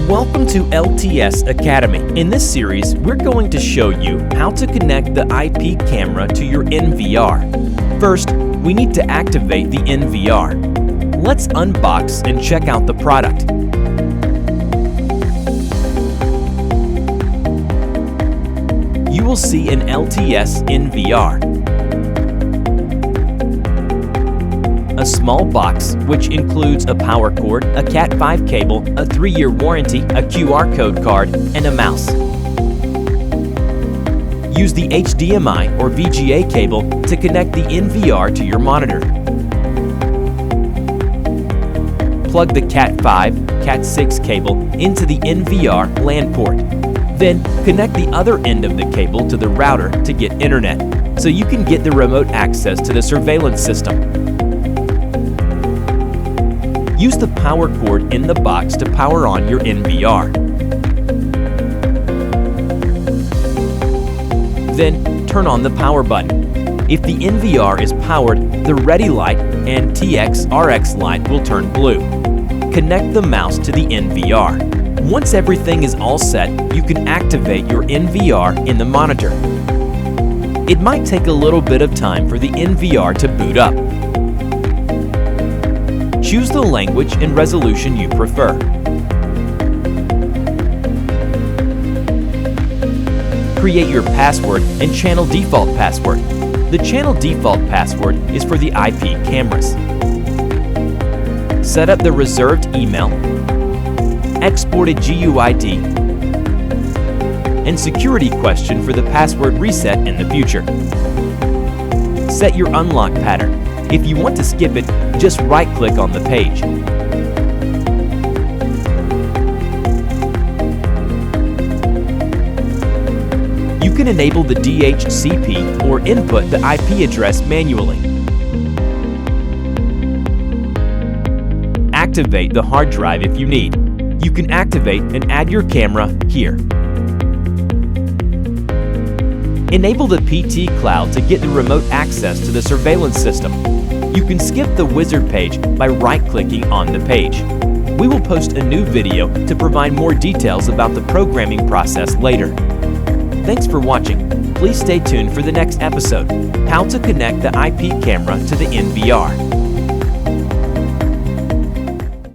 Welcome to LTS Academy. In this series, we're going to show you how to connect the IP camera to your NVR. First, we need to activate the NVR. Let's unbox and check out the product. You will see an LTS NVR. A small box which includes a power cord, a Cat5 cable, a 3-year warranty, a QR code card, and a mouse. Use the HDMI or VGA cable to connect the NVR to your monitor. Plug the Cat5, Cat6 cable into the NVR LAN port. Then connect the other end of the cable to the router to get internet, so you can get the remote access to the surveillance system. Use the power cord in the box to power on your NVR. Then turn on the power button. If the NVR is powered, the ready light and TX/RX light will turn blue. Connect the mouse to the NVR. Once everything is all set, you can activate your NVR in the monitor. It might take a little bit of time for the NVR to boot up. Choose the language and resolution you prefer. Create your password and channel default password. The channel default password is for the IP cameras. Set up the reserved email, exported GUID, and security question for the password reset in the future. Set your unlock pattern. If you want to skip it, just right-click on the page. You can enable the DHCP or input the IP address manually. Activate the hard drive if you need. You can activate and add your camera here. Enable the PT Cloud to get the remote access to the surveillance system. You can skip the wizard page by right-clicking on the page. We will post a new video to provide more details about the programming process later. Thanks for watching. Please stay tuned for the next episode, How to Connect the IP Camera to the NVR.